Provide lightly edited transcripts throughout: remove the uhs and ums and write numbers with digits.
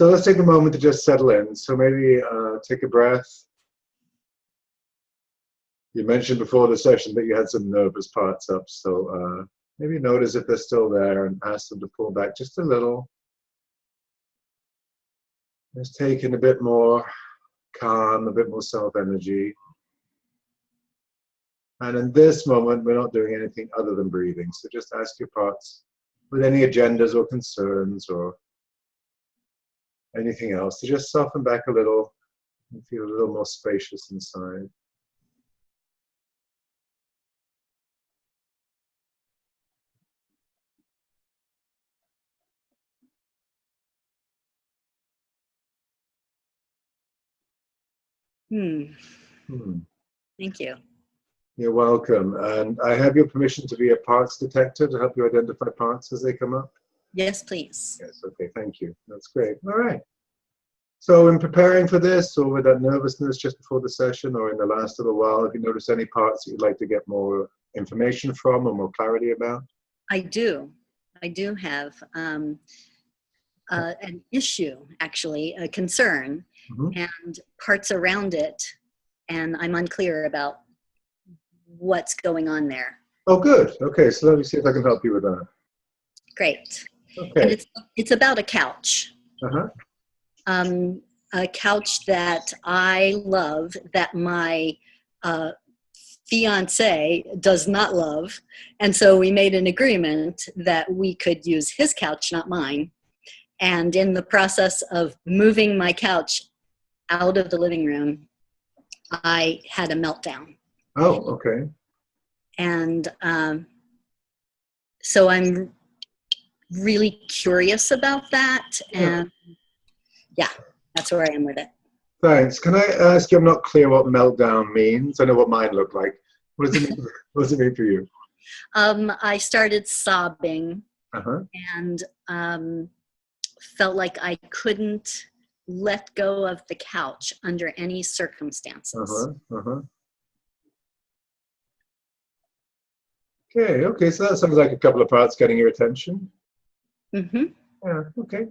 So let's take a moment to just settle in. So maybe take a breath. You mentioned before the session that you had some nervous parts up, so maybe notice if they're still there and ask them to pull back just a little. Just taking a bit more calm, a bit more self-energy. And in this moment, we're not doing anything other than breathing. So just ask your parts with any agendas or concerns or anything else to just soften back a little and feel a little more spacious inside. Thank you. You're welcome. And I have your permission to be a parts detector to help you identify parts as they come up? Yes, please. Yes, okay, thank you. That's great. All right. So in preparing for this, or with that nervousness just before the session, or in the last little while, have you noticed any parts that you'd like to get more information from or more clarity about? I do. I do have an issue, actually, a concern, and parts around it, and I'm unclear about what's going on there. Oh, good. Okay, so let me see if I can help you with that. Great. Okay. And it's about a couch. Uh-huh. A couch that I love, that my fiance does not love. And so we made an agreement that we could use his couch, not mine. And in the process of moving my couch out of the living room, I had a meltdown. Oh, okay. And so I'm really curious about that. And yeah, that's where I am with it. Thanks. Can I ask you, I'm not clear what meltdown means. I know what mine looked like. What does it mean, what does it mean for you? I started sobbing and felt like I couldn't let go of the couch under any circumstances. Okay, so that sounds like a couple of parts getting your attention. Yeah, okay.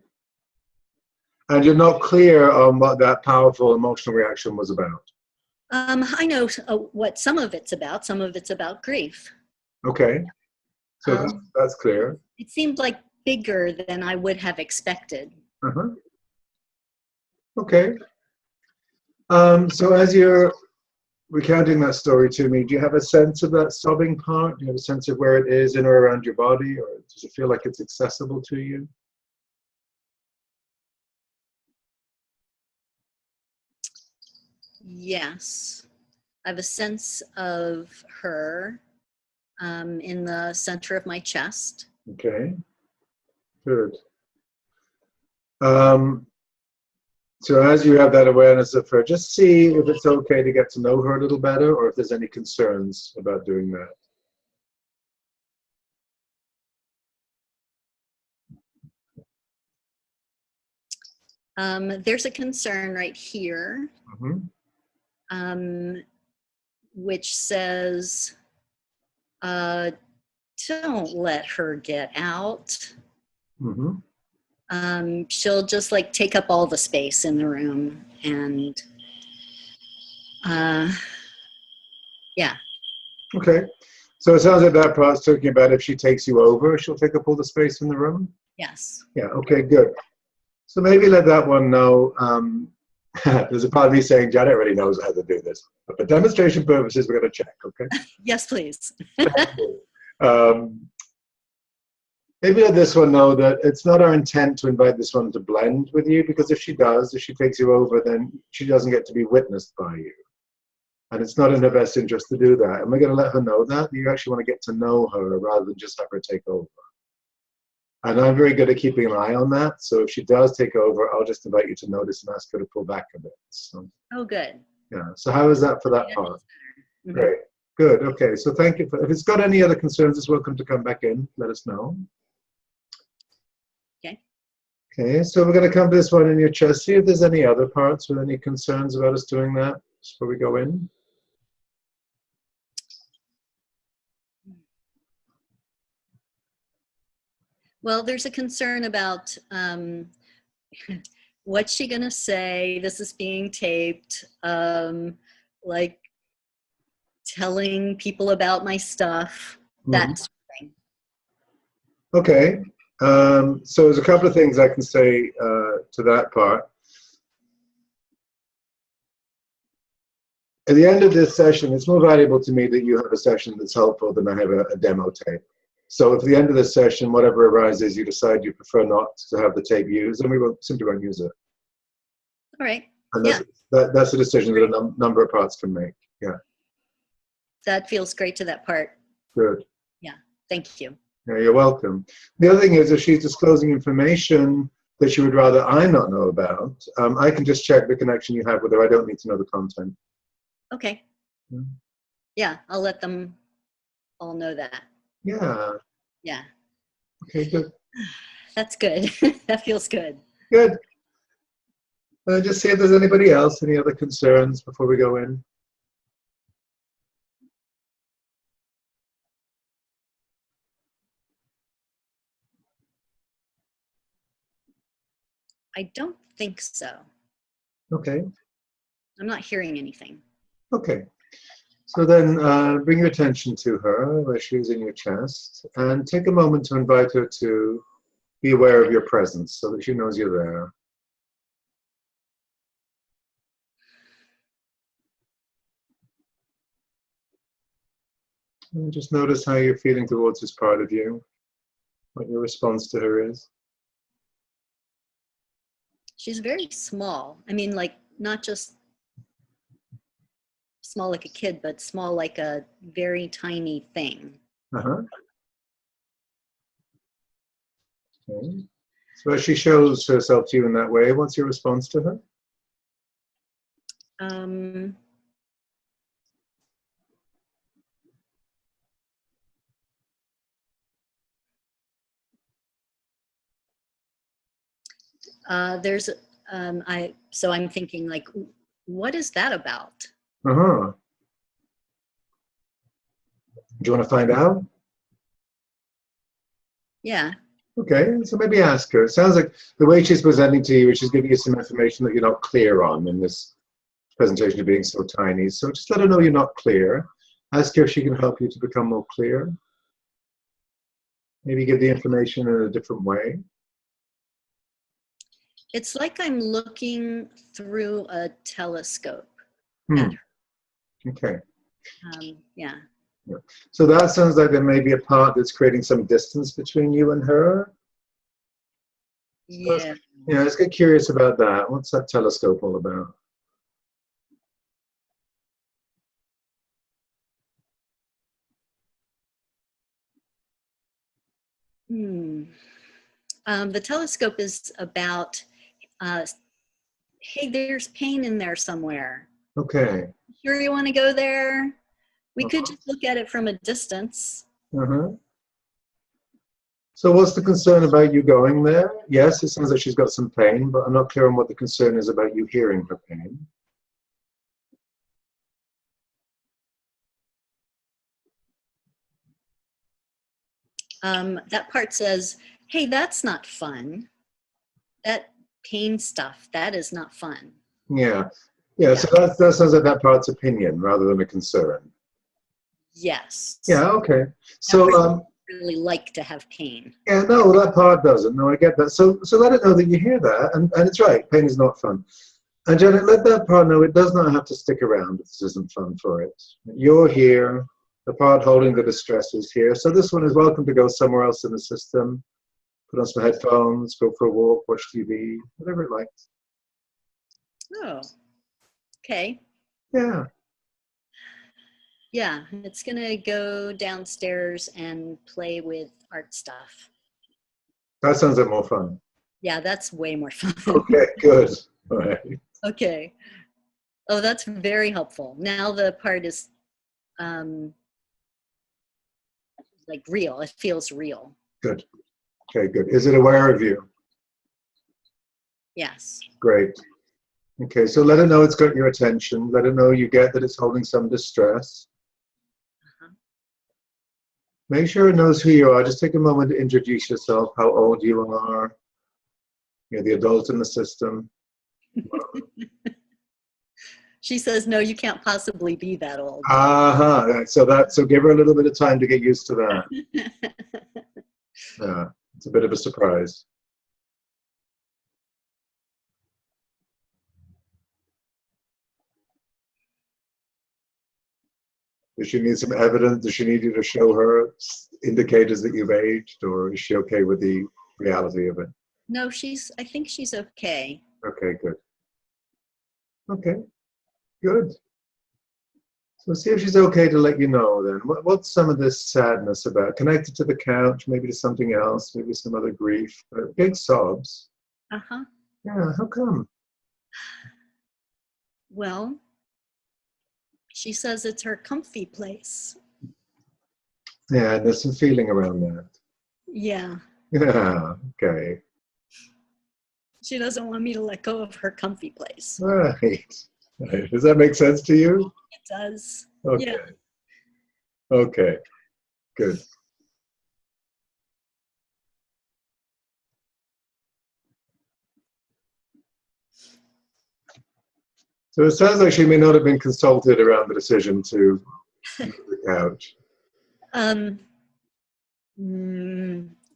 And you're not clear on what that powerful emotional reaction was about? I know what some of it's about. Some of it's about grief. Okay, so that's clear. It seemed like bigger than I would have expected. Okay. So as you're recounting that story to me, do you have a sense of that sobbing part? Do you have a sense of where it is in or around your body, or does it feel like it's accessible to you? Yes. I have a sense of her in the center of my chest. Okay, good. So as you have that awareness of her, just see if it's okay to get to know her a little better, or if there's any concerns about doing that. There's a concern right here, which says, don't let her get out. She'll just like take up all the space in the room, and yeah. Okay, so it sounds like that part's talking about if she takes you over, she'll take up all the space in the room? Yes. Yeah, okay, good. So maybe let that one know. There's a part of me saying Janet already knows how to do this, but for demonstration purposes, we're going to check, okay? Yes, please. Maybe let this one know that it's not our intent to invite this one to blend with you, because if she takes you over, then she doesn't get to be witnessed by you. And it's not in her best interest to do that. And we're going to let her know that. You actually want to get to know her rather than just have her take over. And I'm very good at keeping an eye on that. So if she does take over, I'll just invite you to notice and ask her to pull back a bit. So, oh, good. Yeah. So how is that for that part? Great. Good. Okay. So thank you. If it's got any other concerns, it's welcome to come back in. Let us know. Okay. Okay. So we're going to come to this one in your chest. See if there's any other parts with any concerns about us doing that before we go in. Well, there's a concern about what's she gonna say? This is being taped. Like telling people about my stuff. Mhm. That sort of thing. Okay. So there's a couple of things I can say to that part. At the end of this session, it's more valuable to me that you have a session that's helpful than I have a demo tape. So if at the end of this session, whatever arises, you decide you prefer not to have the tape used, then we simply won't use it. All right. And Yeah, that's a decision that a number of parts can make. Yeah, that feels great to that part. good. Yeah, thank you. Yeah, you're welcome. The other thing is, if she's disclosing information that she would rather I not know about, I can just check the connection you have with her. I don't need to know the content. Okay. Yeah. Yeah, I'll let them all know that. Yeah. Yeah, Okay, good. that's good. That feels good. Good. Just see if there's anybody else, any other concerns before we go in. I don't think so. Okay. I'm not hearing anything. Okay. So then bring your attention to her where she's in your chest and take a moment to invite her to be aware of your presence so that she knows you're there. And just notice how you're feeling towards this part of you, what your response to her is. She's very small. I mean, like, not just small like a kid, but small like a very tiny thing. Uh-huh. Okay. So as she shows herself to you in that way, what's your response to her? There's, so I'm thinking, like, what is that about? Uh-huh. Do you want to find out? Yeah. Okay, so maybe ask her. It sounds like the way she's presenting to you is she's giving you some information that you're not clear on in this presentation of being so tiny. So just let her know you're not clear. Ask her if she can help you to become more clear. Maybe give the information in a different way. It's like I'm looking through a telescope Hmm. at her. Okay. Yeah. Yeah. So that sounds like there may be a part that's creating some distance between you and her. Yeah. Yeah, let's get curious about that. What's that telescope all about? The telescope is about, hey, there's pain in there somewhere. Okay. Sure you want to go there? We could just look at it from a distance. Uh-huh. So what's the concern about you going there? Yes, it sounds like she's got some pain, but I'm not clear on what the concern is about you hearing her pain. That part says, hey, that's not fun. That pain stuff, that is not fun. Yeah. Yeah, so that sounds like that part's opinion rather than a concern. Yes. Yeah, okay. So really like to have pain. yeah, no, that part doesn't. No, I get that. So let it know that you hear that, and it's right. Pain is not fun. And Janet, let that part know it does not have to stick around if this isn't fun for it. You're here. The part holding the distress is here. So this one is welcome to go somewhere else in the system. Put on some headphones, go for a walk, watch TV, whatever it likes. Oh, okay. Yeah. Yeah, it's gonna go downstairs and play with art stuff. That sounds like more fun. Yeah, that's way more fun. Okay, good. All right. Okay. Oh, that's very helpful. Now the part is like real. It feels real. Good. Okay, good. Is it aware of you? Yes. Great. Okay, so let it know it's got your attention. Let it know you get that it's holding some distress. Make sure it knows who you are. Just take a moment to introduce yourself, how old you are. You're the adult in the system. She says, no, you can't possibly be that old. So give her a little bit of time to get used to that. Yeah, it's a bit of a surprise. Does she need some evidence? Does she need you to show her indicators that you've aged, or is she okay with the reality of it? No, I think she's okay. Okay, good. Okay, good. So see if she's okay to let you know then. What's some of this sadness about? Connected to the couch, maybe to something else, maybe some other grief. Big sobs. Uh-huh. Yeah, how come? Well, she says it's her comfy place. Yeah, there's some feeling around that. Yeah. Yeah, okay. She doesn't want me to let go of her comfy place. Right. Does that make sense to you? It does. Okay. Yeah. Okay, good. So it sounds like she may not have been consulted around the decision to move the couch.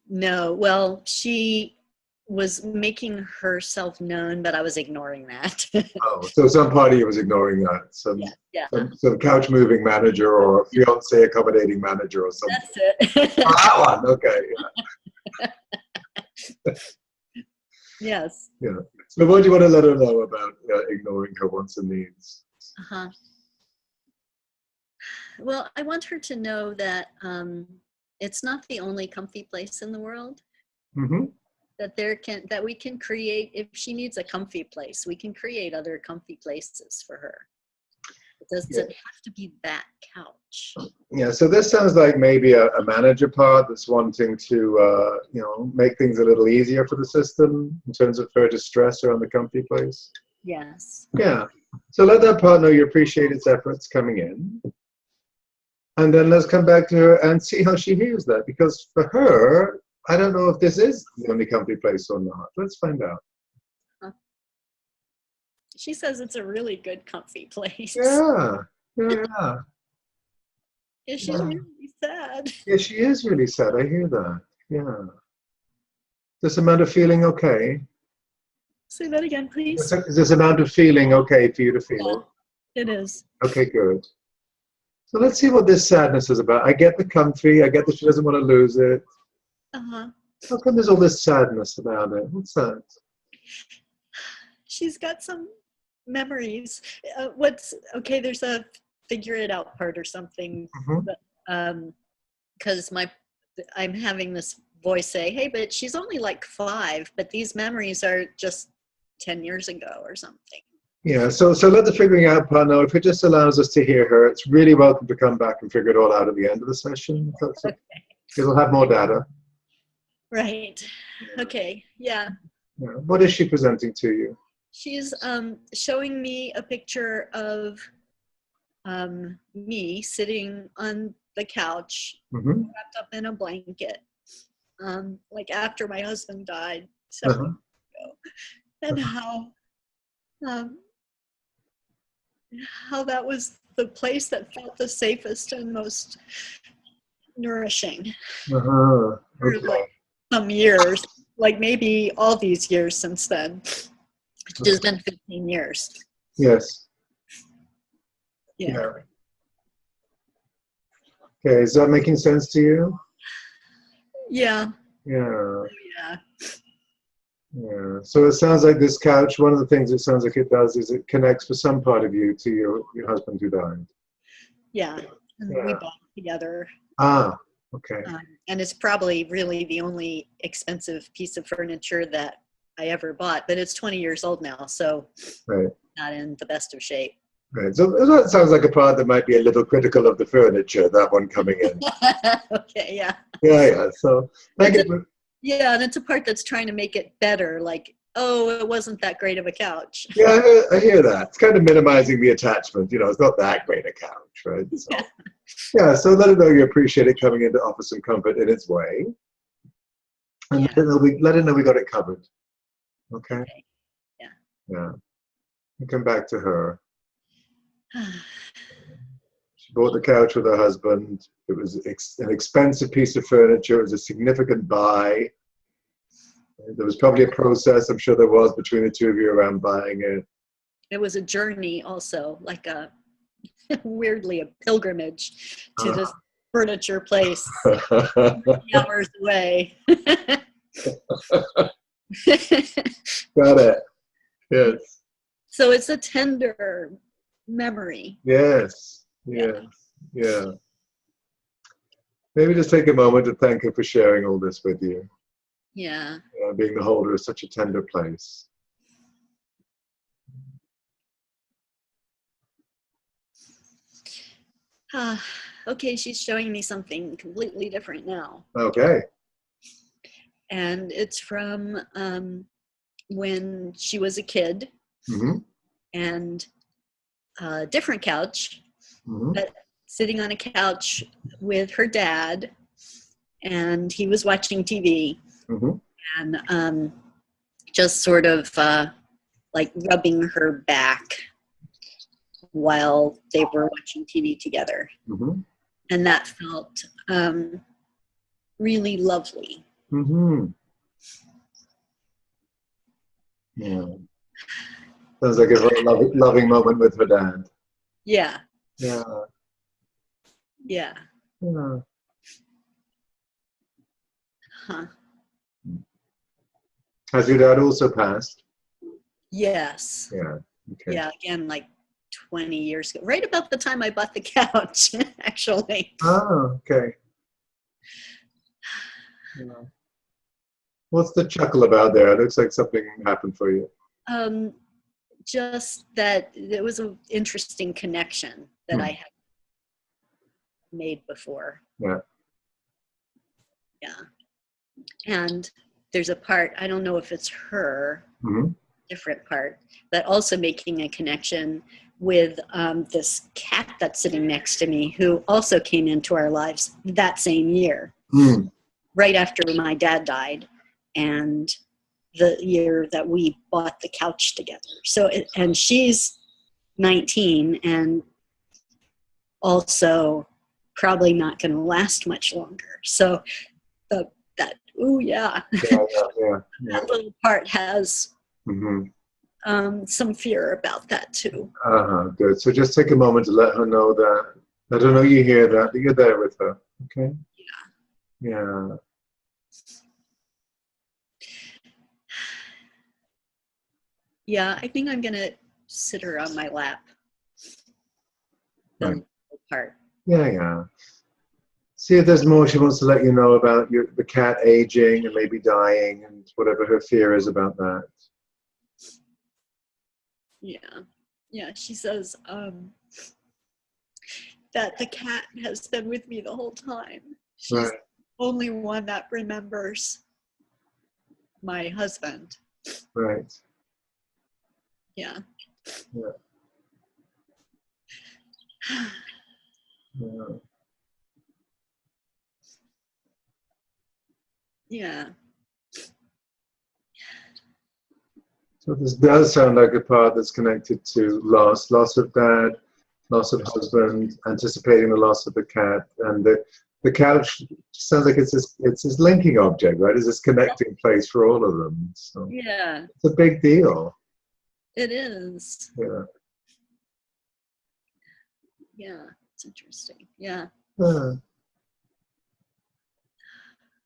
No. Well, she was making herself known, but I was ignoring that. Oh, so some party was ignoring that. Yeah. Some couch moving manager or fiance accommodating manager or something. That's it. Oh, that one, okay. Yeah. Yes. Yeah. So what do you want to let her know about ignoring her wants and needs? Uh-huh. Well, I want her to know that it's not the only comfy place in the world. Mm-hmm. That we can create, if she needs a comfy place, we can create other comfy places for her. It doesn't have to be that couch. Yeah, so this sounds like maybe a manager part that's wanting to, make things a little easier for the system in terms of her distress around the comfy place. Yes. Yeah. So let that part know you appreciate its efforts coming in. And then let's come back to her and see how she hears that. Because for her, I don't know if this is the only comfy place or not. Let's find out. She says it's a really good comfy place. Yeah. Yeah, she's really sad. Yeah, she is really sad. I hear that. Yeah. This amount of feeling okay? Say that again, please. Is this amount of feeling okay for you to feel? Yeah, it is. Okay, good. So let's see what this sadness is about. I get the comfy. I get that she doesn't want to lose it. Uh-huh. How come there's all this sadness about it? What's that? She's got some memories. There's a figure it out part or something. Because I'm having this voice say, hey, but she's only like 5, but these memories are just 10 years ago or something. Yeah, so let the figuring out part know. If it just allows us to hear her, it's really welcome to come back and figure it all out at the end of the session. Okay. It'll have more data. Right. Okay. Yeah. What is she presenting to you? She's showing me a picture of me sitting on the couch, wrapped up in a blanket, like after my husband died several years ago, and how that was the place that felt the safest and most nourishing for like some years, like maybe all these years since then. Which has been 15 years. Yes. Yeah. Okay, is that making sense to you? Yeah. Yeah. Yeah. Yeah. So it sounds like this couch, one of the things it sounds like it does is it connects for some part of you to your husband who died. Yeah. And we bought it together. Ah, okay. And it's probably really the only expensive piece of furniture that I ever bought, but it's 20 years old now, so not in the best of shape. Right. So that sounds like a part that might be a little critical of the furniture, that one coming in. Okay, yeah. Yeah. So yeah, and it's a part that's trying to make it better, like, oh, it wasn't that great of a couch. Yeah, I hear that. It's kind of minimizing the attachment. It's not that great a couch, right? So, yeah, so let it know you appreciate it coming in to offer some comfort in its way. And let it know we got it covered. Okay. Yeah. Yeah. We come back to her. She bought the couch with her husband. It was an expensive piece of furniture. It was a significant buy. There was probably a process, I'm sure there was, between the two of you around buying it. It was a journey also, like a weirdly a pilgrimage to this furniture place hours away. Got it. Yes. So it's a tender memory. Yes. Yes. Yeah. Maybe just take a moment to thank her for sharing all this with you. Yeah. Being the holder of such a tender place. Okay, she's showing me something completely different now. Okay. And it's from when she was a kid. Mm-hmm. And a different couch, Mm-hmm. but sitting on a couch with her dad, and he was watching TV. Mm-hmm. And just sort of like rubbing her back while they were watching TV together. Mm-hmm. And that felt really lovely. Mm-hmm. Yeah. Sounds like a very loving moment with her dad. Yeah. Yeah. Yeah. Yeah. Huh. Has your dad also passed? Yes. Yeah. Okay. Yeah, again, like 20 years ago, right about the time I bought the couch, actually. Oh, okay. Yeah. What's the chuckle about there? It looks like something happened for you. Just that it was an interesting connection that I had made before. Yeah. Yeah. And there's a part, I don't know if it's her, different part, but also making a connection with this cat that's sitting next to me, who also came into our lives that same year, right after my dad died, and the year that we bought the couch together. So, and she's 19 and also probably not going to last much longer. So that, ooh, yeah. That little part has some fear about that too. Good. So just take a moment to let her know that, let her know you hear that you're there with her. Okay? Yeah. Yeah. Yeah, I think I'm going to sit her on my lap. The part. Yeah, yeah. See if there's more she wants to let you know about the cat aging and maybe dying and whatever her fear is about that. Yeah. Yeah, she says that the cat has been with me the whole time. She's the only one that remembers my husband. Right. Yeah. Yeah. Yeah. Yeah. So this does sound like a part that's connected to loss of dad, loss of husband, anticipating the loss of the cat, and the couch sounds like it's this linking object, right? It's this connecting place for all of them. So yeah. It's a big deal. It is. Yeah. Yeah. It's interesting. Yeah.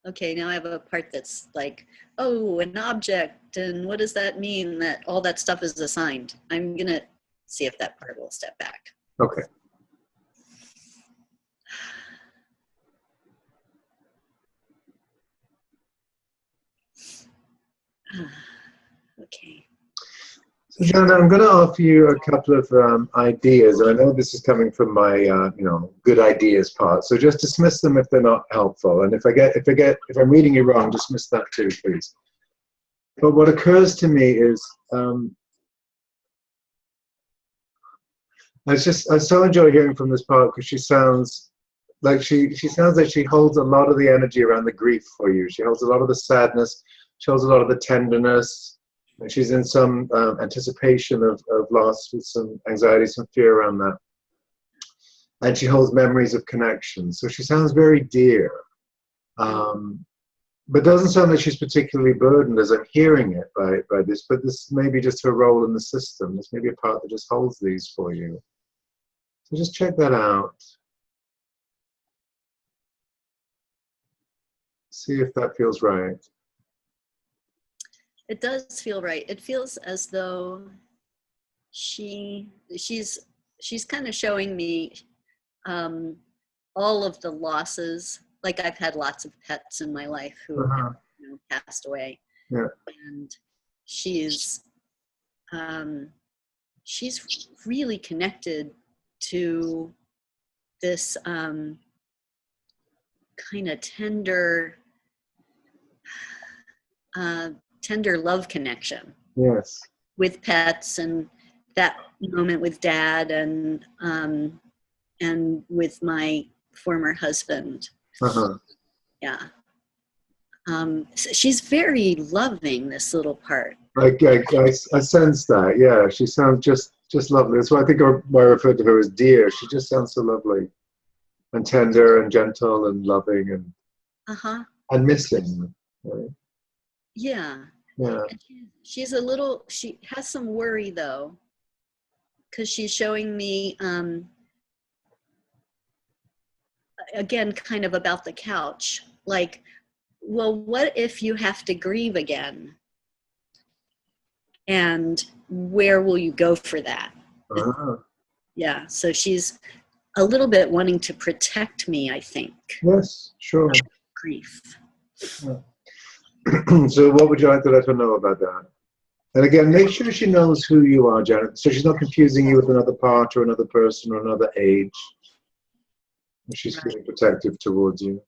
Okay, now I have a part that's like, oh, an object, and what does that mean that all that stuff is assigned? I'm going to see if that part will step back. Okay. Okay. So, Joanna, I'm going to offer you a couple of ideas, and I know this is coming from my, good ideas part. So just dismiss them if they're not helpful, and if I'm reading you wrong, dismiss that too, please. But what occurs to me is, I so enjoy hearing from this part because she sounds like she holds a lot of the energy around the grief for you. She holds a lot of the sadness. She holds a lot of the tenderness. And she's in some anticipation of loss, with some anxiety, some fear around that. And she holds memories of connection. So she sounds very dear. But doesn't sound like she's particularly burdened as I'm hearing it by this, but this may be just her role in the system. This may be a part that just holds these for you. So just check that out. See if that feels right. It does feel right. It feels as though she's kind of showing me all of the losses. Like, I've had lots of pets in my life who have, passed away. Yeah. And she's really connected to this kind of tender love connection. Yes. With pets, and that moment with Dad, and with my former husband. Yeah. So she's very loving, this little part. I sense that. Yeah, she sounds just lovely. That's why I think I referred to her as dear. She just sounds so lovely, and tender, and gentle, and loving, and missing. Right? Yeah. Yeah. She has some worry, though, because she's showing me again, kind of about the couch, like, well, what if you have to grieve again? And where will you go for that? Yeah, so she's a little bit wanting to protect me, I think. Yes, sure. Grief. Yeah. So what would you like to let her know about that? And again, make sure she knows who you are, Janet, so she's not confusing you with another part or another person or another age. She's feeling protective towards you.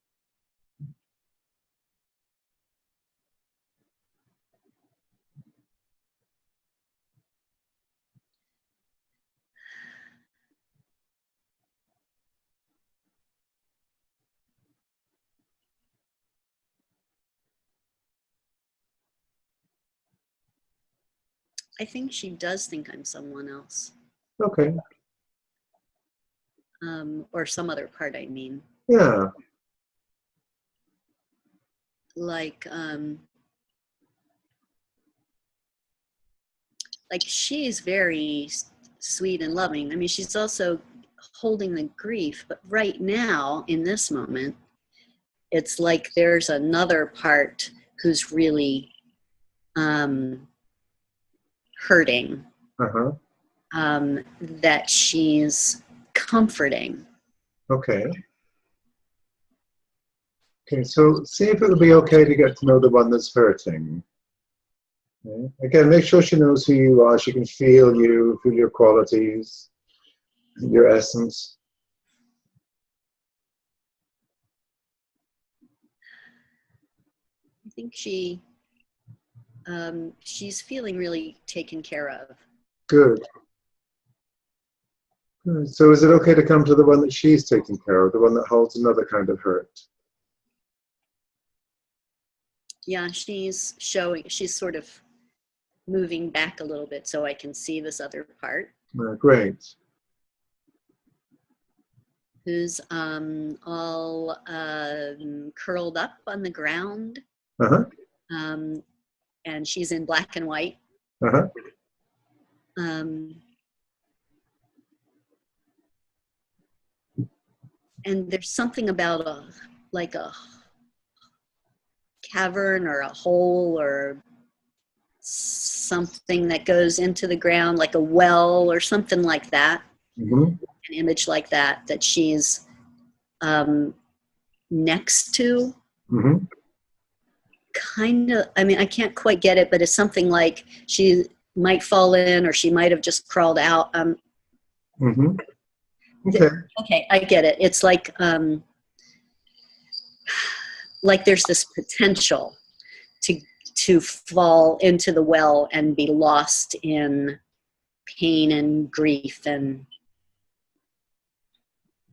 I think she does think I'm someone else. Okay. Or some other part, I mean. Yeah. Like she's very sweet and loving. I mean, she's also holding the grief, but right now, in this moment, it's like there's another part who's really hurting, that she's comforting. Okay. Okay, so see if it would be okay to get to know the one that's hurting. Okay. Again, make sure she knows who you are. She can feel you, feel your qualities, your essence. I think she's feeling really taken care of. Good. Good. So is it okay to come to the one that she's taking care of, the one that holds another kind of hurt? Yeah, she's sort of moving back a little bit so I can see this other part. Great. Who's all curled up on the ground. And she's in black and white. And there's something about a cavern or a hole or something that goes into the ground, like a well or something like that. An image like that she's next to. Kind of, I mean, I can't quite get it, but it's something like she might fall in, or she might have just crawled out. Okay, I get it. It's like there's this potential to fall into the well and be lost in pain and grief and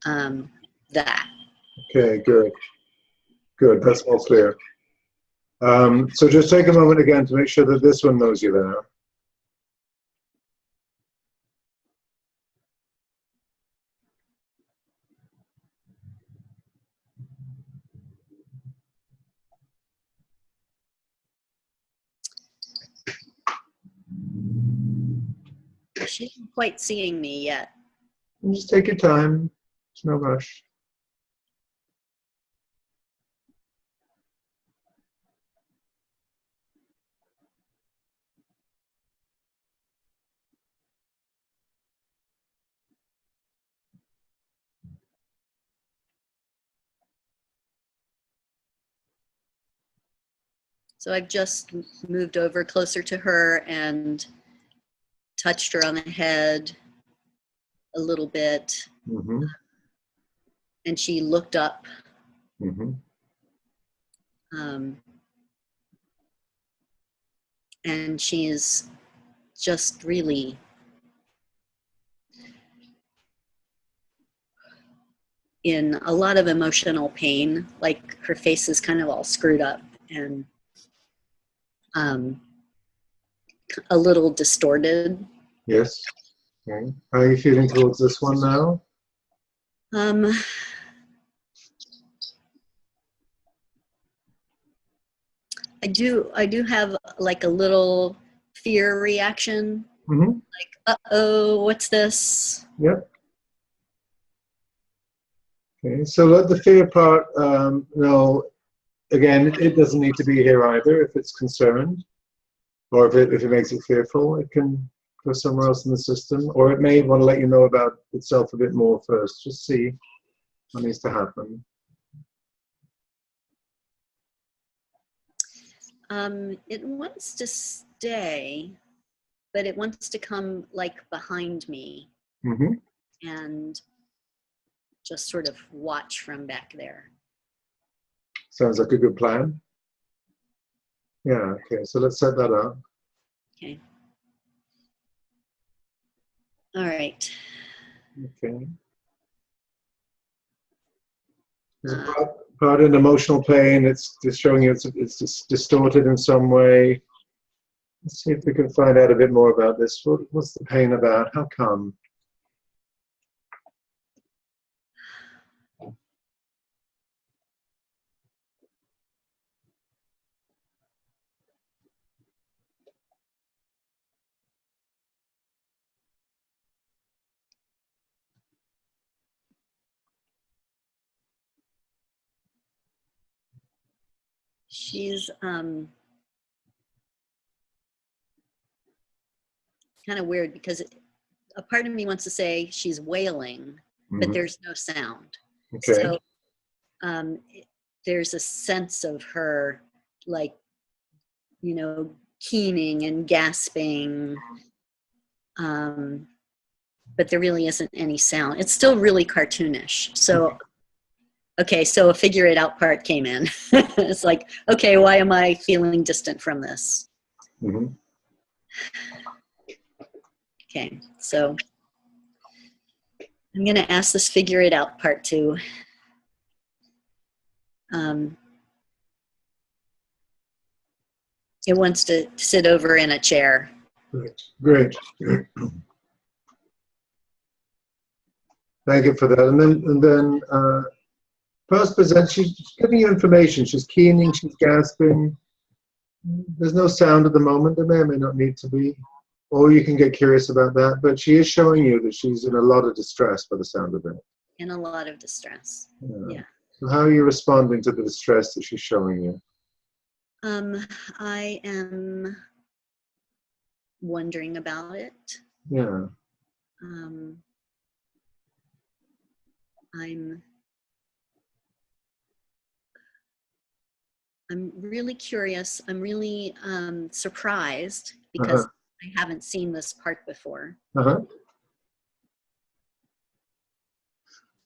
that. Okay, good. Good, that's all clear. So just take a moment again to make sure that this one knows you're there. She isn't quite seeing me yet. And just take your time. There's no rush. So I've just moved over closer to her and touched her on the head a little bit. Mm-hmm. And she looked up. Mm-hmm. And she is just really in a lot of emotional pain. Like her face is kind of all screwed up and a little distorted. Yes. Okay. How are you feeling towards this one now? I do have like a little fear reaction. Mm-hmm. Like, uh-oh, what's this? Yep. Okay, so let the fear part know. Again, it doesn't need to be here either if it's concerned, or if it makes it fearful, it can go somewhere else in the system, or it may want to let you know about itself a bit more first. Just see what needs to happen. It wants to stay, but it wants to come like behind me Mm-hmm. and just sort of watch from back there. Sounds like a good plan. Yeah, okay, so let's set that up. Okay. All right. Okay. There's a part in emotional pain, it's just showing you it's just distorted in some way. Let's see if we can find out a bit more about this. What's the pain about? How come? She's kind of weird because a part of me wants to say she's wailing, but there's no sound. Okay. So there's a sense of her like, you know, keening and gasping, but there really isn't any sound. It's still really cartoonish. So, okay, so a figure it out part came in. It's like, okay, why am I feeling distant from this? Mm-hmm. Okay, so I'm gonna ask this figure it out part to it wants to sit over in a chair. Great. Thank you for that. And then past present, she's giving you information. She's keening, she's gasping. There's no sound at the moment. There may or may not need to be. Or you can get curious about that. But she is showing you that she's in a lot of distress by the sound of it. In a lot of distress. Yeah. So how are you responding to the distress that she's showing you? I am wondering about it. Yeah. I'm really curious. I'm really surprised because I haven't seen this part before.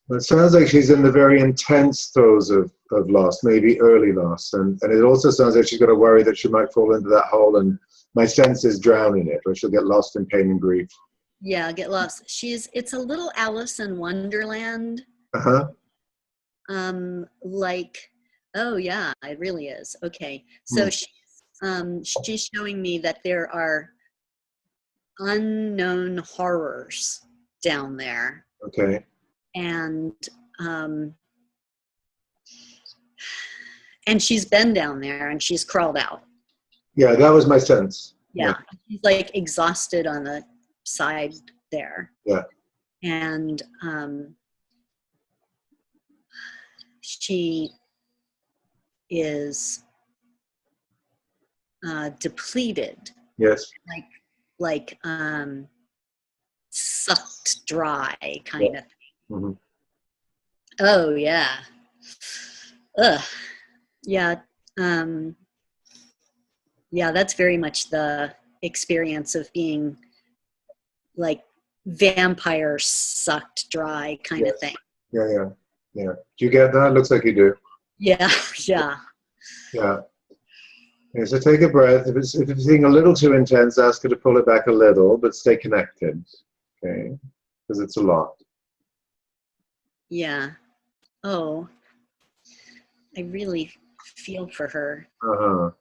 It sounds like she's in the very intense throes of loss, maybe early loss. And it also sounds like she's got a worry that she might fall into that hole and my sense is drown in it, or she'll get lost in pain and grief. Yeah, get lost. It's a little Alice in Wonderland. Uh-huh. Like Oh yeah, it really is. Okay. Hmm. So she's showing me that there are unknown horrors down there. Okay. And um, and she's been down there and she's crawled out. Yeah, that was my sense. Yeah. Yeah. She's like exhausted on the side there. Yeah. And she is depleted, Yes. like sucked dry Yeah. kind of thing. Hmm. Oh yeah. Ugh. Yeah. Um, yeah, that's very much the experience of being like vampire sucked dry kind of Yes. thing. Yeah. Yeah. Yeah. Do you get that? Looks like you do. Yeah, yeah. Yeah. Okay, so take a breath. If it's being a little too intense, ask her to pull it back a little, but stay connected. Okay, because it's a lot. Yeah. Oh, I really feel for her. Uh-huh.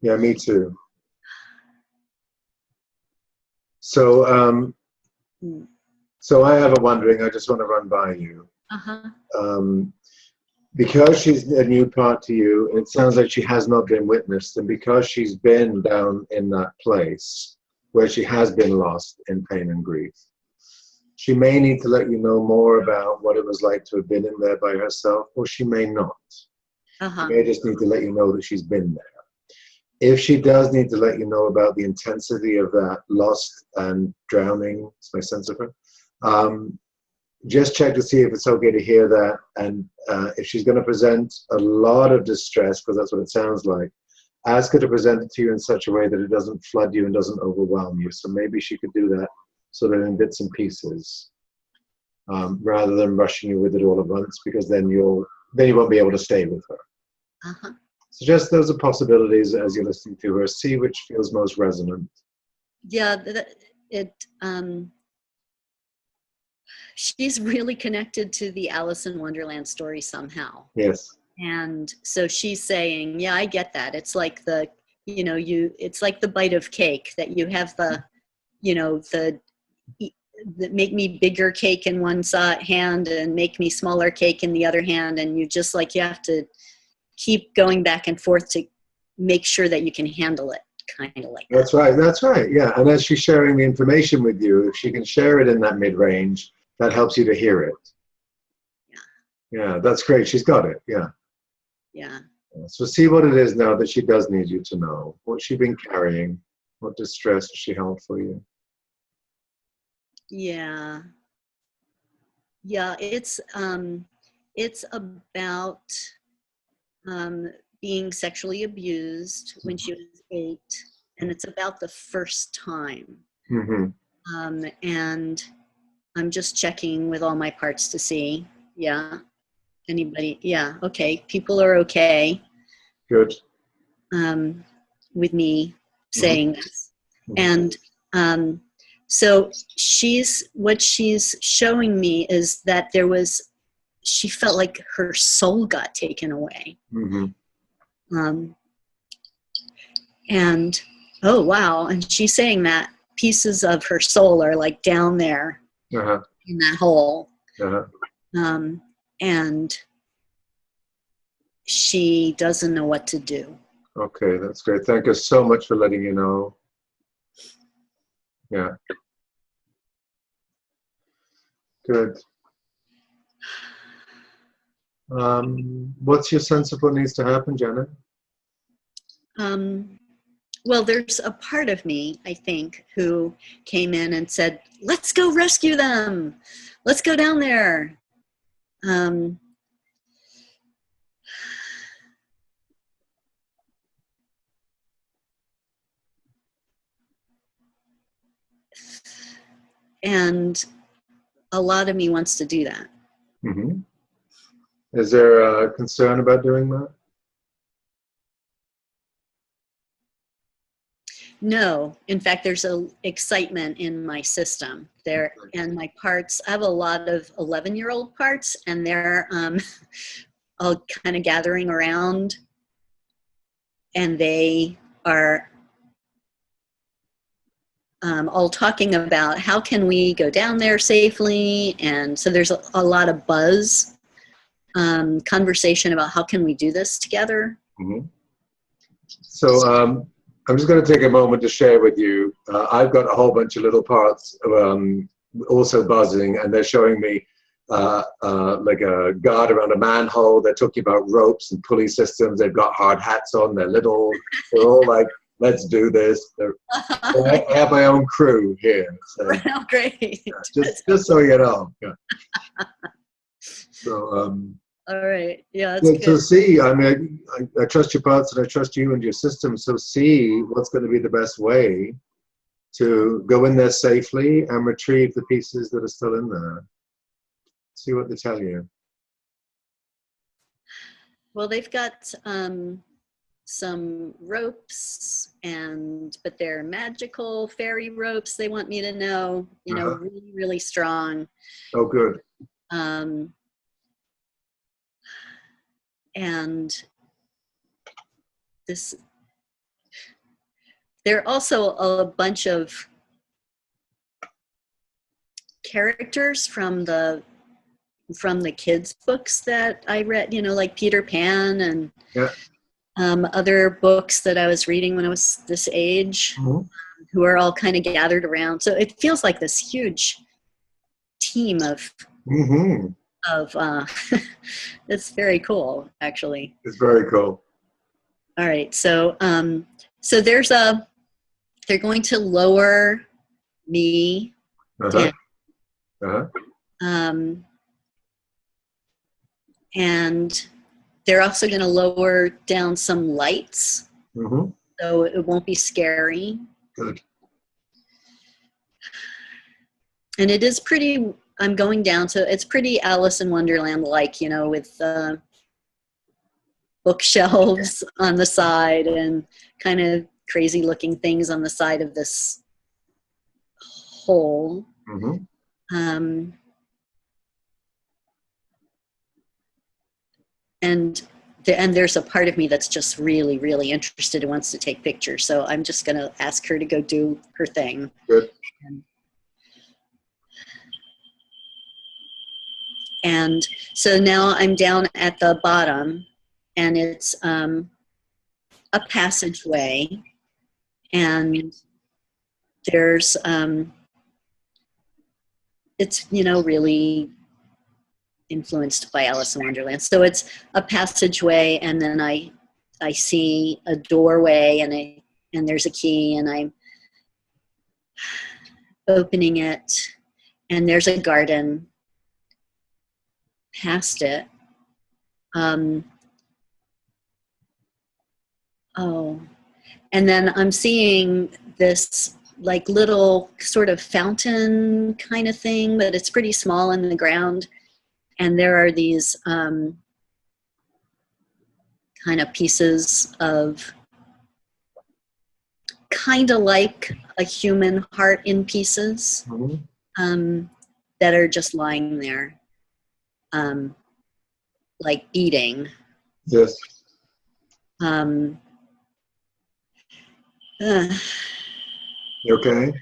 Yeah, me too. So, Mm. so I have a wondering. I just want to run by you. Uh-huh. Um, because she's a new part to you, it sounds like she has not been witnessed, and because she's been down in that place where she has been lost in pain and grief, she may need to let you know more about what it was like to have been in there by herself, or she may not. She Uh-huh. may just need to let you know that she's been there. If she does need to let you know about the intensity of that lost and drowning, it's my sense of her, just check to see if it's okay to hear that. And if she's going to present a lot of distress, because that's what it sounds like, ask her to present it to you in such a way that it doesn't flood you and doesn't overwhelm you. So maybe she could do that sort of in bits and pieces, rather than rushing you with it all at once, because then you won't be able to stay with her. Uh-huh. So just those are possibilities as you're listening to her. See which feels most resonant. Yeah, she's really connected to the Alice in Wonderland story somehow. Yes. And so she's saying, yeah, I get that. It's like it's like the bite of cake that you have the make me bigger cake in one hand and make me smaller cake in the other hand. And you have to keep going back and forth to make sure that you can handle it, kind of like that. That's right. That's right. Yeah. And as she's sharing the information with you, if she can share it in that mid-range, that helps you to hear it. Yeah. Yeah, that's great. She's got it. Yeah. Yeah. So see what it is now that she does need you to know. What's she been carrying? What distress has she held for you? Yeah. Yeah. It's about being sexually abused when she was 8, and it's about the first time. Mm-hmm. And I'm just checking with all my parts to see. Yeah. Anybody? Yeah. Okay. People are okay. Good. With me saying this. And so what she's showing me is that she felt like her soul got taken away. Mm-hmm. And oh wow, and she's saying that pieces of her soul are like down there in that hole. And she doesn't know what to do. Okay, that's great. Thank you so much for letting you know. Yeah. Good. What's your sense of what needs to happen, Janet? Well, there's a part of me, I think, who came in and said, let's go rescue them. Let's go down there. And a lot of me wants to do that. Mm-hmm. Is there a concern about doing that? No, in fact, there's an excitement in my system there, and my parts. I have a lot of 11-year-old parts, and they're all kind of gathering around, and they are all talking about how can we go down there safely. And so there's a lot of buzz, conversation about how can we do this together. Mm-hmm. So I'm just going to take a moment to share with you. I've got a whole bunch of little parts also buzzing, and they're showing me like a guard around a manhole. They're talking about ropes and pulley systems. They've got hard hats on. They're little. They're all like, let's do this. I have my own crew here. So, oh, great. yeah, just so you know. Yeah. So, all right. Yeah, that's good. so see, I mean, I trust your parts and I trust you and your system. So see what's going to be the best way to go in there safely and retrieve the pieces that are still in there. See what they tell you. Well, they've got some ropes, but they're magical fairy ropes. They want me to know, you know, really, really strong. Oh, good. And there are also a bunch of characters from the kids' books that I read, you know, like Peter Pan and other books that I was reading when I was this age, who are all kind of gathered around. So it feels like this huge team of it's very cool, actually. It's very cool. All right, so so they're going to lower me down. And they're also going to lower down some lights, so it won't be scary. Good. And it is pretty, I'm going down to, it's pretty Alice in Wonderland-like, you know, with bookshelves on the side and kind of crazy looking things on the side of this hole. And there's a part of me that's just really, really interested and wants to take pictures. So I'm just going to ask her to go do her thing. Good. And so now I'm down at the bottom, and it's a passageway, and there's it's, you know, really influenced by Alice in Wonderland. So it's a passageway, and then I see a doorway, and there's a key, and I'm opening it, and there's a garden past it. And then I'm seeing this like little sort of fountain kind of thing, but it's pretty small in the ground. And there are these kind of pieces of kind of like a human heart in pieces that are just lying there, like eating. Yes. You okay?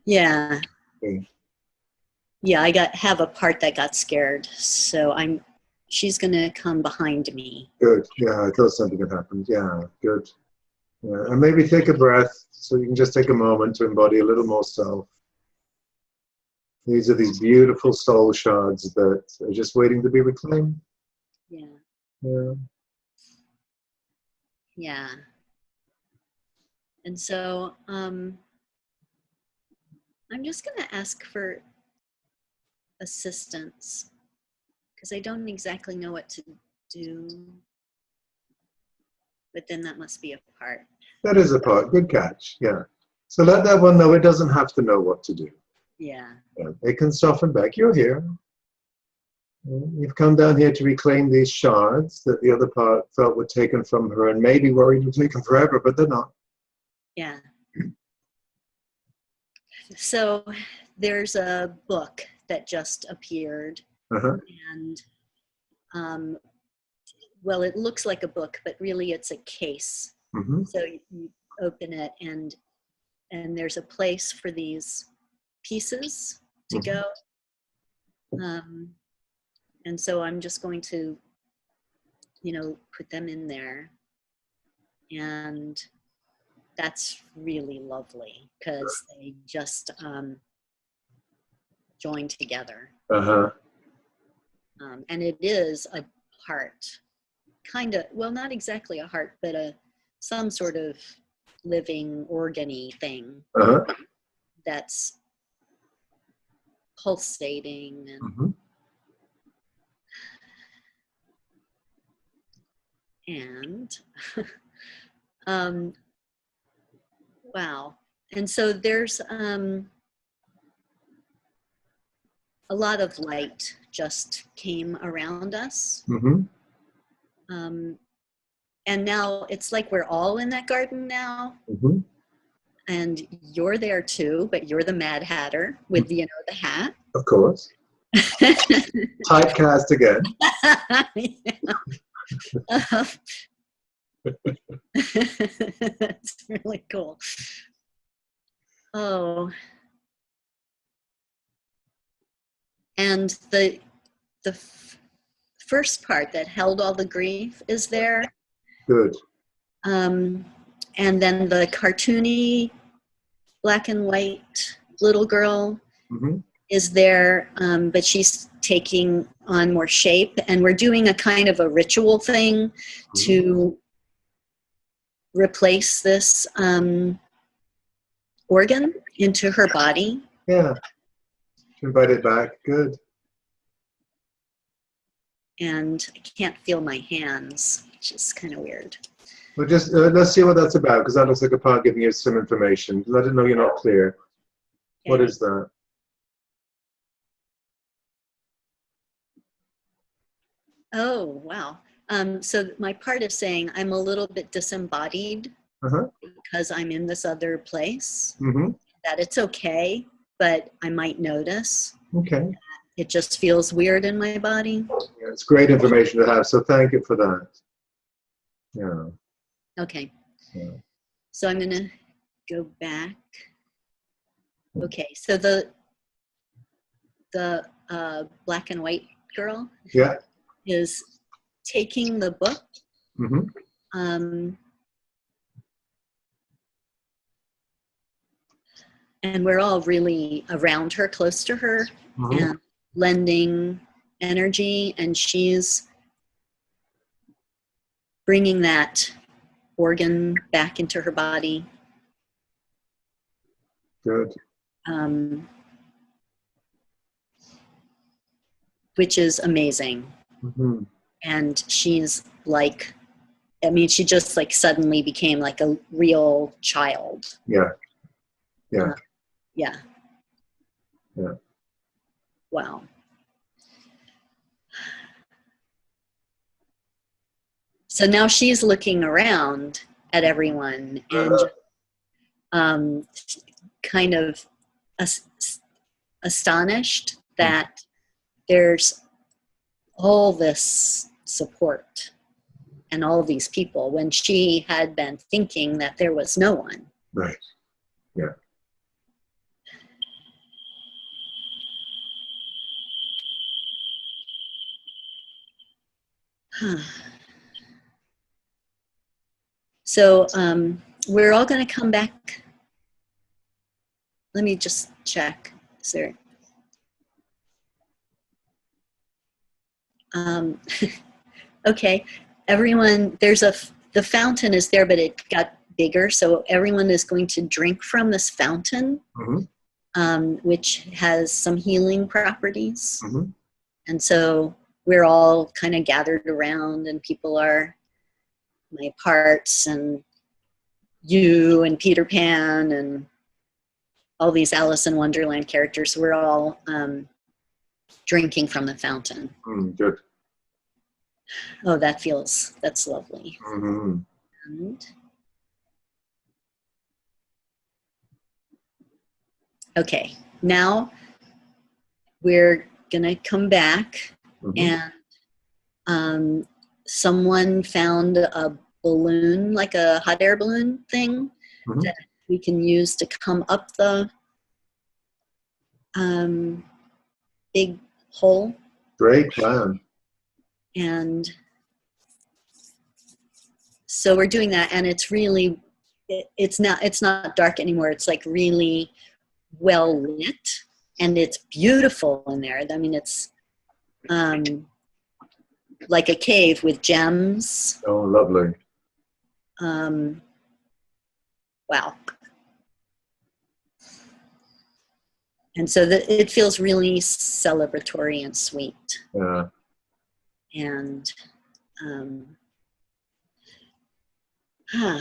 Yeah. Okay. Yeah, I have a part that got scared, so she's gonna come behind me. Good. Yeah, I thought something had happened. Yeah, good. Yeah. And maybe take a breath, so you can just take a moment to embody a little more self. These are these beautiful soul shards that are just waiting to be reclaimed. Yeah. Yeah. Yeah. And so I'm just gonna ask for assistance, because I don't exactly know what to do, but then that must be a part. That is a part. Good catch. Yeah. So let that one know it doesn't have to know what to do. Yeah. It can soften back. You're here. You've come down here to reclaim these shards that the other part felt were taken from her and maybe worried would take them forever, but they're not. Yeah. So there's a book that just appeared, and well, it looks like a book, but really it's a case. Mm-hmm. So you open it, and there's a place for these pieces to Mm-hmm. go. And so I'm just going to, put them in there. And that's really lovely because they just join together. Uh-huh. And it is a heart, kind of, well, not exactly a heart, but some sort of living organ-y thing Uh-huh. that's pulsating. Mm-hmm. And wow. And so there's a lot of light just came around us. Mm-hmm. And now it's like we're all in that garden now. Mm-hmm. And you're there too, but you're the Mad Hatter with, the hat. Of course. Typecast again. That's really cool. Oh. And the first part that held all the grief is there. Good. And then the cartoony black and white little girl Mm-hmm. is there, but she's taking on more shape. And we're doing a kind of a ritual thing to replace this organ into her body. Yeah. Invite it back. Good. And I can't feel my hands, which is kind of weird. Well, just let's see what that's about, because that looks like a part giving you some information. Let it know you're not clear. Okay. What is that? Oh, wow. So my part is saying I'm a little bit disembodied because I'm in this other place, that it's okay, but I might notice. Okay. It just feels weird in my body. Yeah, it's great information to have, so thank you for that. Yeah. Okay. Yeah. So I'm going to go back. Okay, so the black and white girl is taking the book. And we're all really around her, close to her, and lending energy, and she's bringing that organ back into her body. Good. Which is amazing. And she's like, I mean, she just like suddenly became like a real child. Yeah. Yeah. Yeah. Yeah. Wow. So now she's looking around at everyone and kind of astonished that there's all this support and all these people when she had been thinking that there was no one. Right. Yeah. So we're all going to come back. Let me just check. Is there? Okay, everyone, the fountain is there, but it got bigger. So everyone is going to drink from this fountain, which has some healing properties. And so we're all kind of gathered around, and people are my parts and you and Peter Pan and all these Alice in Wonderland characters. We're all drinking from the fountain. Good. Oh, that's lovely. And okay, now we're gonna come back and someone found a balloon, like a hot air balloon thing, Mhm. that we can use to come up the big hole. Great plan. And so we're doing that, and it's really, it's not dark anymore. It's like really well lit, and it's beautiful in there. I mean, it's like a cave with gems. Oh, lovely. Wow. And so it feels really celebratory and sweet. Yeah. And all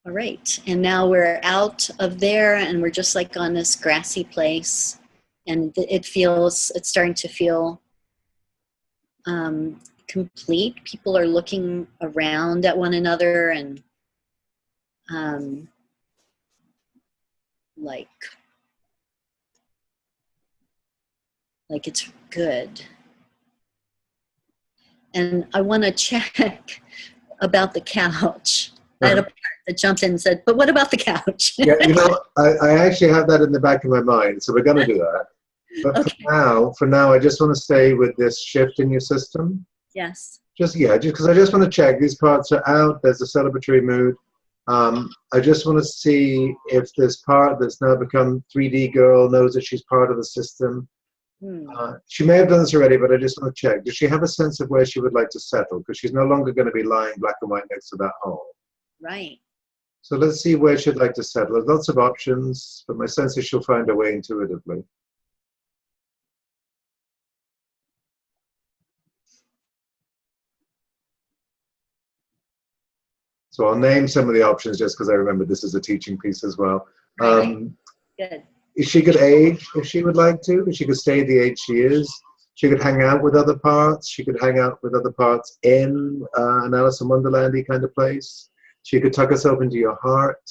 right. And now we're out of there, and we're just like on this grassy place. And it's starting to feel complete. People are looking around at one another, and like it's good. And I want to check about the couch. I had a part that jumped in and said, but what about the couch? Yeah, you know, I actually have that in the back of my mind, so we're going to do that. But Okay. for now, I just want to stay with this shift in your system. Yes. Just because I just want to check these parts are out. There's a celebratory mood. I just want to see if this part that's now become 3D girl knows that she's part of the system. She may have done this already, but I just want to check. Does she have a sense of where she would like to settle? Because she's no longer going to be lying black and white next to that hole. Right. So let's see where she'd like to settle. There's lots of options, but my sense is she'll find a way intuitively. So I'll name some of the options just because I remember this is a teaching piece as well. Right. Good. She could age if she would like to, but she could stay the age she is. She could hang out with other parts. She could hang out with other parts in an Alice in Wonderland-y kind of place. She could tuck herself into your heart.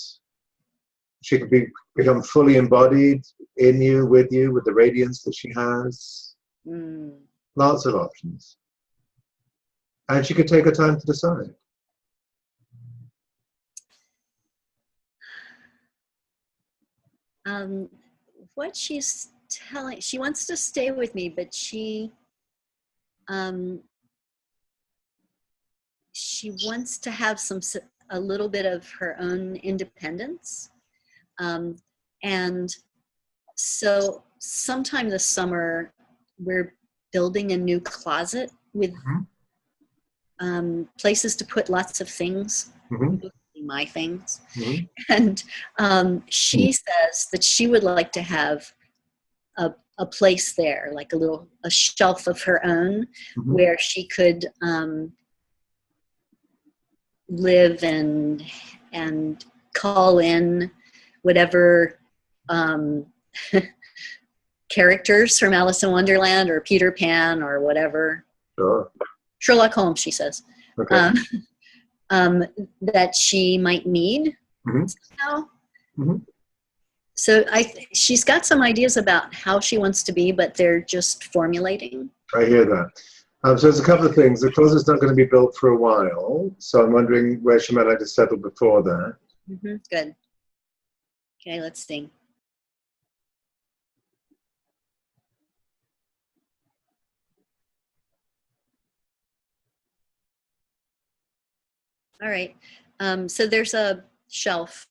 She could become fully embodied in you, with the radiance that she has. Lots of options. And she could take her time to decide. What she's telling, she wants to stay with me, but she wants to have a little bit of her own independence. And so sometime this summer, we're building a new closet with places to put lots of things, my things. And she says that she would like to have a place there, like a shelf of her own, where she could live and call in whatever characters from Alice in Wonderland or Peter Pan or whatever. Sure. Sherlock Holmes, she says. Okay. That she might need somehow. So she's got some ideas about how she wants to be, but they're just formulating. I hear that. So there's a couple of things. The closet's not going to be built for a while, so I'm wondering where she might like to settle before that. Good. Okay, let's see. All right. So there's a shelf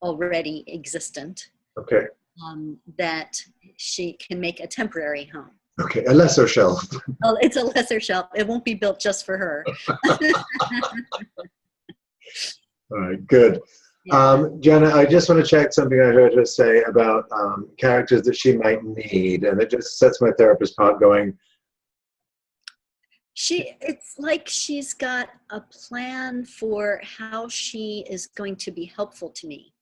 already existent. Okay. That she can make a temporary home. Okay, a lesser shelf. Oh, it's a lesser shelf. It won't be built just for her. All right, good. Yeah. Jenna, I just want to check something I heard her say about characters that she might need, and it just sets my therapist part going. It's like she's got a plan for how she is going to be helpful to me.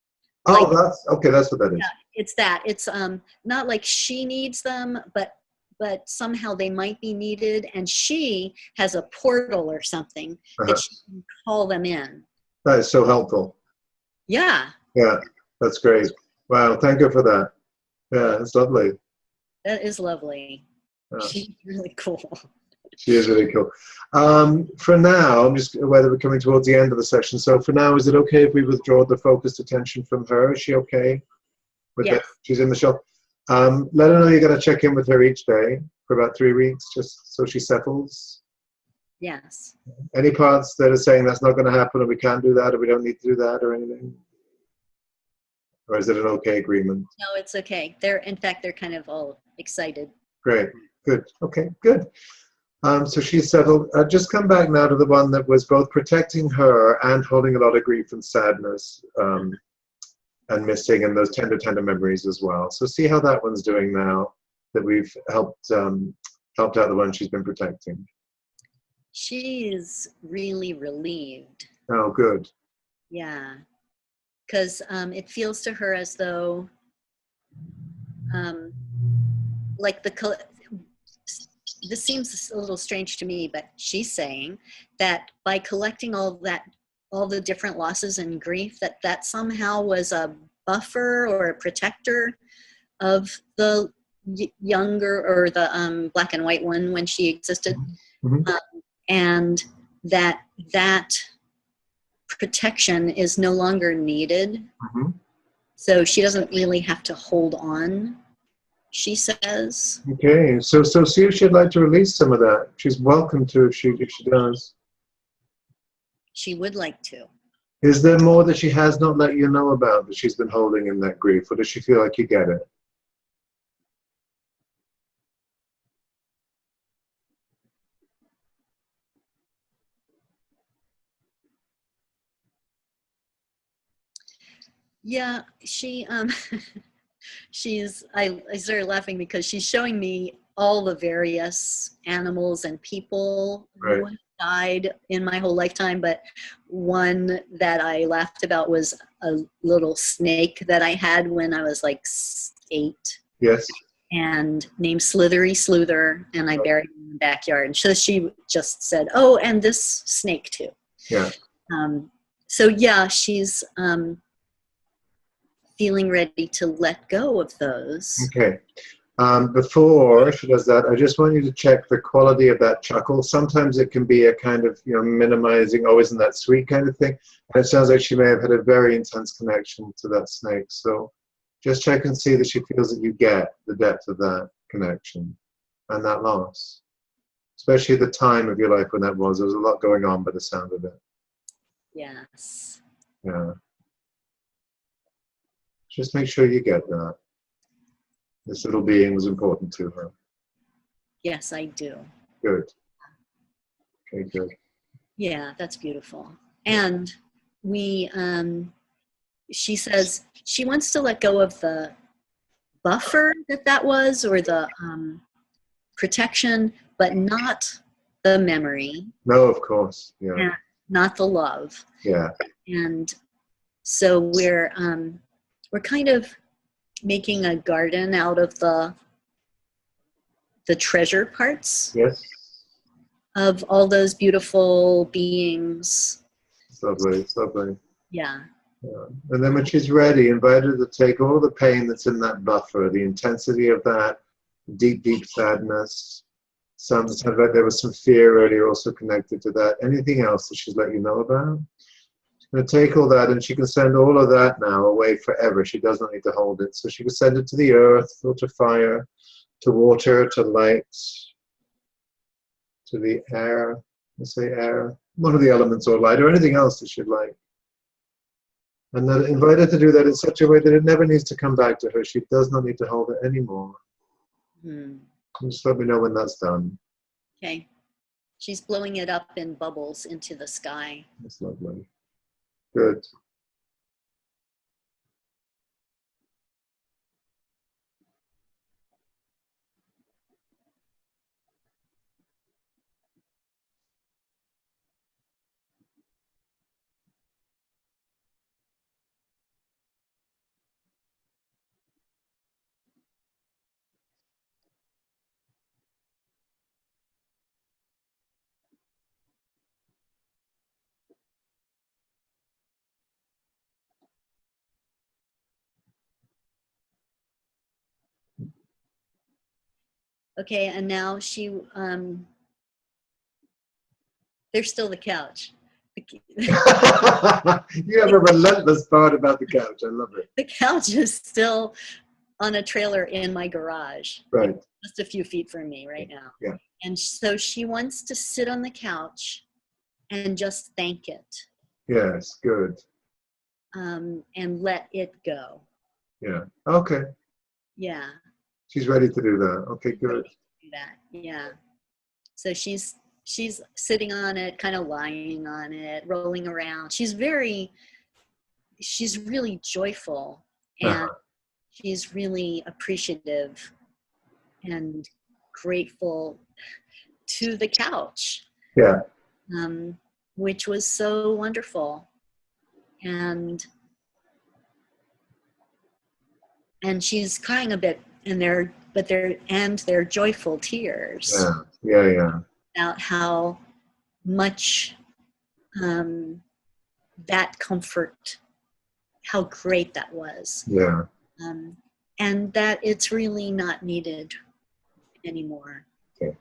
Oh, that's okay. That's what that is. Yeah, it's that. It's not like she needs them, but somehow they might be needed, and she has a portal or something that she can call them in. That is so helpful. Yeah. Yeah, that's great. Wow, thank you for that. Yeah, it's lovely. That is lovely. She's really cool. She is really cool. For now, I'm just aware that we're coming towards the end of the session. So for now, is it okay if we withdraw the focused attention from her? Is she okay with Yes. that? She's in the shop. Let her know you're going to check in with her each day for about 3 weeks, just so she settles. Yes. Any parts that are saying that's not going to happen, or we can't do that, or we don't need to do that, or anything? Or is it an okay agreement? No, it's okay. In fact, they're kind of all excited. Great. Good. Okay. Good. So she's settled. Just come back now to the one that was both protecting her and holding a lot of grief and sadness, and missing, and those tender memories as well. So see how that one's doing now that we've helped out the one she's been protecting. She's really relieved. Oh, good. Yeah, because it feels to her as though, like this seems a little strange to me, but she's saying that by collecting all the different losses and grief, that somehow was a buffer or a protector of the younger, or the black and white one when she existed. Mm-hmm. And that protection is no longer needed. Mm-hmm. So she doesn't really have to hold on, she says. Okay, so see if she'd like to release some of that. She's welcome to if she does. She would like to. Is there more that she has not let you know about that she's been holding in that grief, or does she feel like you get it? Yeah, I started laughing because she's showing me all the various animals and people who have died in my whole lifetime, but one that I laughed about was a little snake that I had when I was like 8. Yes. And named Slithery Sluther, and I buried him in the backyard. And so she just said, "Oh, and this snake too." Yeah. So yeah, she's feeling ready to let go of those. Okay. Before she does that, I just want you to check the quality of that chuckle. Sometimes it can be a kind of, minimizing, oh, isn't that sweet kind of thing. And it sounds like she may have had a very intense connection to that snake. So just check and see that she feels that you get the depth of that connection and that loss. Especially the time of your life when that was. There was a lot going on by the sound of it. Yes. Yeah. Just make sure you get that. This little being was important to her. Yes, I do. Good. Okay, good. Yeah, that's beautiful. And she says she wants to let go of the buffer that was, or the protection, but not the memory. No, of course. Yeah. And not the love. Yeah. And so we're kind of making a garden out of the treasure parts. Yes. Of all those beautiful beings. It's lovely. It's lovely. Yeah. Yeah. And then when she's ready, invite her to take all the pain that's in that buffer, the intensity of that deep sadness. Sounds like there was some fear earlier also connected to that. Anything else that she's let you know about? She's going to take all that, and she can send all of that now away forever. She does not need to hold it. So she can send it to the earth, or to fire, to water, to light, to the air. Let's say air. One of the elements, or light, or anything else that she'd like. And then invite her to do that in such a way that it never needs to come back to her. She does not need to hold it anymore. Just let me know when that's done. Okay. She's blowing it up in bubbles into the sky. That's lovely. Good. Okay, and now there's still the couch. You have a relentless part about the couch. I love it. The couch is still on a trailer in my garage, Right. just a few feet from me right now. Yeah. And so she wants to sit on the couch and just thank it. Yes, good. And let it go. Yeah. Okay. Yeah. She's ready to do that. Okay, good. Do that. Yeah. So she's sitting on it, kind of lying on it, rolling around. She's really joyful, and she's really appreciative and grateful to the couch. Yeah. Which was so wonderful. And she's crying a bit, and they're joyful tears. Yeah, yeah, yeah. About how much that comfort, how great that was. Yeah. And that it's really not needed anymore. Okay.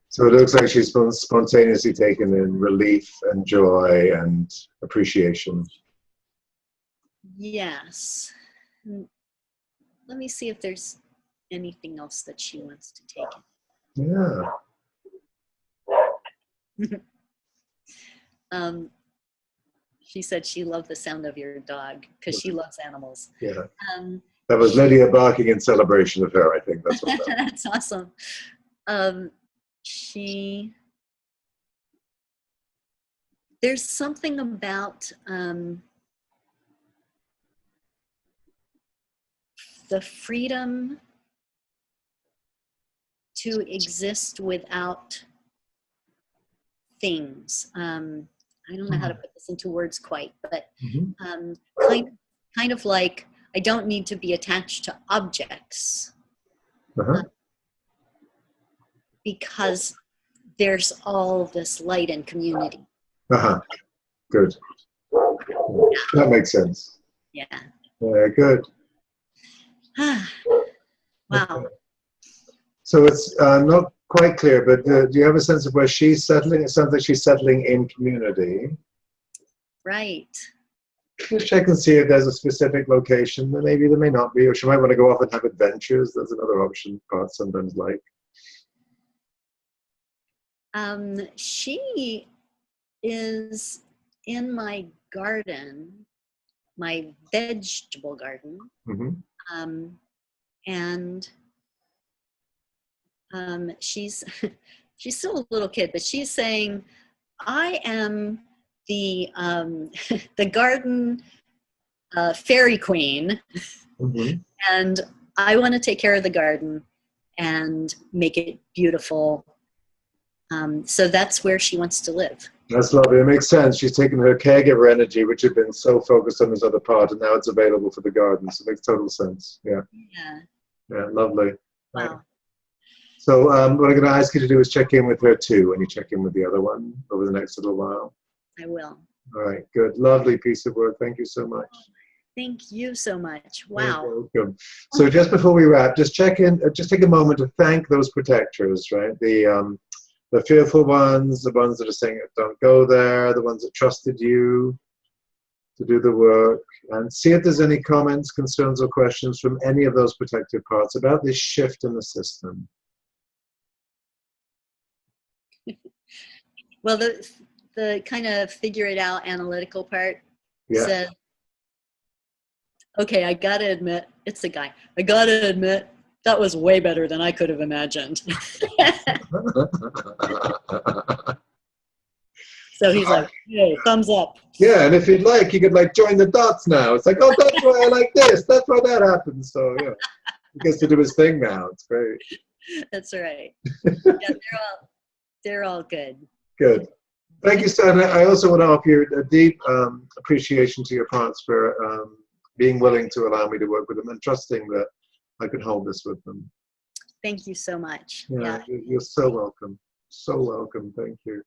So it looks like she's spontaneously taken in relief and joy and appreciation. Yes. Let me see if there's anything else that she wants to take in. Yeah. She said she loved the sound of your dog because she loves animals. Yeah. That was Lydia barking in celebration of her, I think. That's what that That's awesome. There's something about the freedom to exist without things. I don't know how to put this into words quite, but kind of like I don't need to be attached to objects because there's all this light and community. Good. That makes sense. Yeah. Yeah, good. Wow. Okay. So it's not quite clear, but do you have a sense of where she's settling? It sounds like she's settling in community. Right. Just check and see if there's a specific location. Maybe there may not be, or she might want to go off and have adventures. There's another option parts sometimes like. She is in my garden, my vegetable garden, and she's still a little kid, but she's saying, "I am the the garden fairy queen, and I want to take care of the garden and make it beautiful." So that's where she wants to live. That's lovely. It makes sense. She's taken her caregiver energy, which had been so focused on this other part, and now it's available for the garden. So it makes total sense. Yeah. Yeah. Yeah. Lovely. Wow. Right. So what I'm going to ask you to do is check in with her too, when you check in with the other one over the next little while. I will. All right. Good. Lovely piece of work. Thank you so much. Thank you so much. Wow. You're welcome. So just before we wrap, just check in. Just take a moment to thank those protectors, right? The fearful ones, the ones that are saying don't go there, the ones that trusted you to do the work, and see if there's any comments, concerns, or questions from any of those protective parts about this shift in the system. Well, the kind of figure it out analytical part said, okay, I gotta admit, it's a guy. I gotta admit, that was way better than I could have imagined. So he's like, hey, thumbs up. Yeah, and if you'd like, you could like join the dots now. It's like, oh, that's why I like this. That's why that happens. So yeah, he gets to do his thing now. It's great. That's right. Yeah, they're all good. Good. Thank you, Stan. I also want to offer you a deep appreciation to your parents for being willing to allow me to work with them and trusting that I could hold this with them. Thank you so much. Yeah. You're so welcome. So welcome. Thank you.